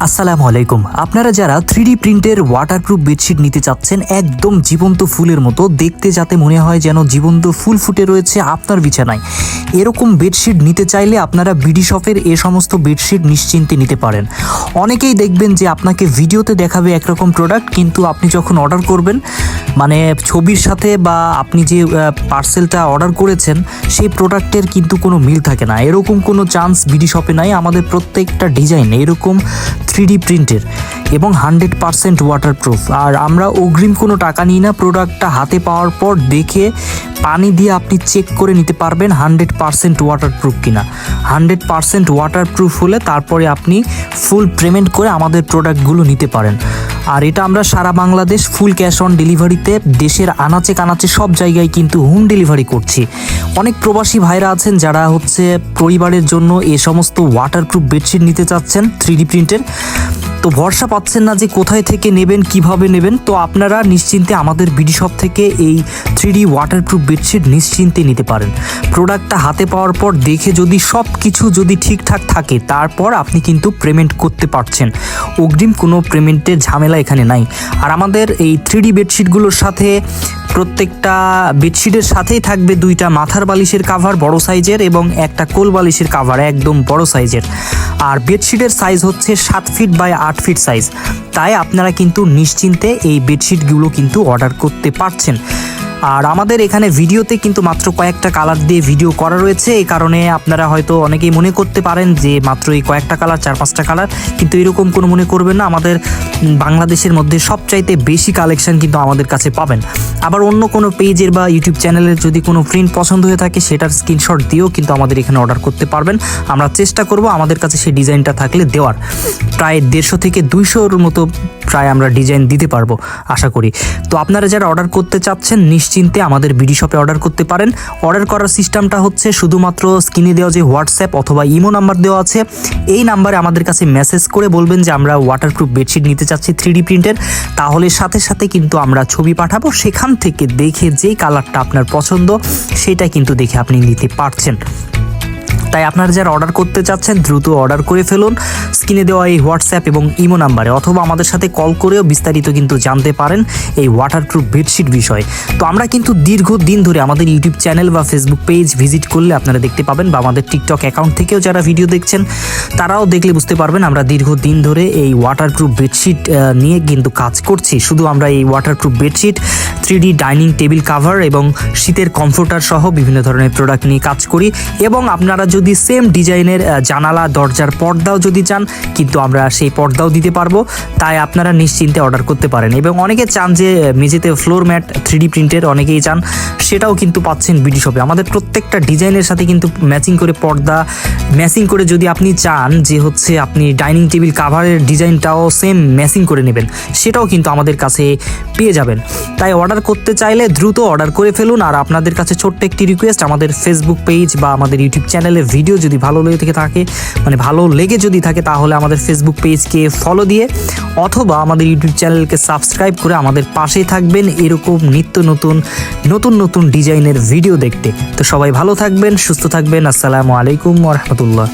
আসসালামু আলাইকুম। আপনারা যারা 3D প্রিন্টের ওয়াটারপ্রুফ বেডশিট নিতে চাচ্ছেন, একদম জীবন্ত ফুলের মতো দেখতে, যাতে মনে হয় যেন জীবন্ত ফুল ফুটে রয়েছে আপনার বিছানায়, এরকম বেডশিট নিতে চাইলে আপনারা বিডি শপের এ সমস্ত বেডশিট নিশ্চিন্তে নিতে পারেন। অনেকেই দেখবেন যে আপনাকে ভিডিওতে দেখাবে একরকম প্রোডাক্ট, কিন্তু আপনি যখন অর্ডার করবেন, মানে ছবির সাথে বা আপনি যে পার্সেলটা অর্ডার করেছেন সেই প্রোডাক্টের কিন্তু কোনো মিল থাকে না। এরকম কোনো চান্স বিডি শপে নাই। আমাদের প্রত্যেকটা ডিজাইন এরকম 3D প্রিন্টের এবং 100% ওয়াটারপ্রুফ। আর আমরা অগ্রিম কোনো টাকা নিই না। প্রোডাক্টটা হাতে পাওয়ার পর দেখে পানি দিয়ে আপনি চেক করে নিতে পারবেন 100% ওয়াটারপ্রুফ কিনা। 100% ওয়াটারপ্রুফ হলে তারপরে আপনি ফুল পেমেন্ট করে আমাদের প্রোডাক্টগুলো নিতে পারেন। আর এটা আমরা সারা বাংলাদেশ ফুল ক্যাশ অন ডেলিভারিতে দেশের আনাচে কানাচে সব জায়গায় কিন্তু হোম ডেলিভারি করছি। অনেক প্রবাসী ভাইরা আছেন যারা পরিবারের জন্য এ সমস্ত ওয়াটারপ্রুফ বেডশিট নিতে চাচ্ছেন 3D প্রিন্টের, তো ভরসা পাচ্ছেন না যে কোথায় থেকে নেবেন, কিভাবে নেবেন। তো আপনারা নিশ্চিন্তে আমাদের বিডি শপ থেকে এই 3D ওয়াটারপ্রুফ বেডশিট নিশ্চিন্তে নিতে পারেন। প্রোডাক্টটা হাতে পাওয়ার পর দেখে যদি সব কিছু যদি ঠিকঠাক থাকে, তারপর আপনি কিন্তু পেমেন্ট করতে পারছেন। অগ্রিম কোনো পেমেন্টের ঝামেলা এখানে নাই। আর আমাদের এই 3D বেডশিটগুলোর সাথে প্রত্যেকটা বেডশিটের সাথেই থাকবে 2টা মাথার বালিশের কাভার বড় সাইজের এবং একটা কোল বালিশের কাভার একদম বড় সাইজের। আর বেডশিটের সাইজ হচ্ছে 7 ফিট বাই 8 ফিট সাইজ। তাই আপনারা কিন্তু নিশ্চিন্তে এই বেডশিটগুলো কিন্তু অর্ডার করতে পারছেন। আর আমাদের এখানে ভিডিওতে কিন্তু মাত্র কয়েকটা কালার দিয়ে ভিডিও করা রয়েছে। এই কারণে আপনারা হয়তো অনেকেই মনে করতে পারেন যে মাত্র এই কয়েকটা কালার, 4-5টা কালার, কিন্তু এরকম কোনো মনে করবেন না। আমাদের বাংলাদেশের মধ্যে সবচাইতে বেশি কালেকশন কিন্তু আমাদের কাছে পাবেন। আবার অন্য কোনো পেজের বা ইউটিউব চ্যানেলের যদি কোনো প্রিন্ট পছন্দ হয়ে থাকে, সেটার স্ক্রিনশট দিয়েও কিন্তু আমাদের এখানে অর্ডার করতে পারবেন। আমরা চেষ্টা করব আমাদের কাছে সেই ডিজাইনটা থাকলে দেওয়ার। প্রায় 150 থেকে 200-র মতো প্রায় আমরা ডিজাইন দিতে পারবো আশা করি। তো আপনারা যারা অর্ডার করতে চাচ্ছেন নিশ্চিন্তে আমাদের বিডি শপে অর্ডার করতে পারেন। অর্ডার করার সিস্টেমটা হচ্ছে শুধুমাত্র স্ক্রিনে দেওয়া যে হোয়াটসঅ্যাপ অথবা ইমো নাম্বার দেওয়া আছে, এই নাম্বারে আমাদের কাছে মেসেজ করে বলবেন যে আমরা ওয়াটারপ্রুফ বেডশিট নিতে চাচ্ছি 3D প্রিন্টের। তাহলে সাথে সাথে কিন্তু আমরা ছবি পাঠাবো, সেখান থেকে দেখে যেই কালারটা আপনার পছন্দ সেটা কিন্তু দেখে আপনি নিতে পারছেন। তাই আপনারা যারা অর্ডার করতে চাচ্ছেন দ্রুত অর্ডার করে ফেলুন স্ক্রিনে দেওয়া এই হোয়াটসঅ্যাপ এবং ইমো নাম্বারে, অথবা আমাদের সাথে কল করেও বিস্তারিত কিন্তু জানতে পারেন এই ওয়াটারপ্রুফ বেডশিট বিষয়ে। তো আমরা কিন্তু দীর্ঘদিন ধরে আমাদের ইউটিউব চ্যানেল বা ফেসবুক পেজ ভিজিট করলে আপনারা দেখতে পাবেন, বা আমাদের টিকটক অ্যাকাউন্ট থেকেও যারা ভিডিও দেখছেন তারাও দেখলে বুঝতে পারবেন আমরা দীর্ঘদিন ধরে এই ওয়াটারপ্রুফ বেডশিট নিয়ে কিন্তু কাজ করছি। শুধু আমরা এই waterproof bedsheet, 3D dining table cover এবং শীতের কমফোর্টার সহ বিভিন্ন ধরনের প্রোডাক্ট নিয়ে কাজ করি। এবং আপনারা যদি সেম ডিজাইনের জানালা দরজার পর্দাও যদি চান, কিন্তু আমরা সেই পর্দাও দিতে পারবো। তাই আপনারা নিশ্চিন্তে অর্ডার করতে পারেন। এবং অনেকে চান যে মেঝেতে ফ্লোর ম্যাট 3D প্রিন্টের, অনেকেই চান, সেটাও কিন্তু পাচ্ছেন বিডি শপে। আমাদের প্রত্যেকটা ডিজাইনের সাথে কিন্তু ম্যাচিং করে পর্দা, ম্যাচিং করে যদি আপনি চান যে আপনি ডাইনিং টেবিল কাভারের ডিজাইনটাও সেম ম্যাচিং করে নেবেন, সেটাও কিন্তু আমাদের কাছে পেয়ে যাবেন। তাই অর্ডার করতে চাইলে দ্রুত অর্ডার করে ফেলুন। আর আপনাদের কাছে ছোট্ট একটি রিকোয়েস্ট, আমাদের ফেসবুক পেজ বা আমাদের ইউটিউব চ্যানেলের ভিডিও যদি ভালো লেগে যদি থাকে তাহলে আমাদের ফেসবুক পেজকে ফলো দিয়ে অথবা আমাদের ইউটিউব চ্যানেলকে সাবস্ক্রাইব করে আমাদের পাশেই থাকবেন এরকম নিত্য নতুন ডিজাইনের ভিডিও দেখতে। তো সবাই ভালো থাকবেন, সুস্থ থাকবেন। আসসালামু আলাইকুম ওয়া রাহমাতুল্লাহ।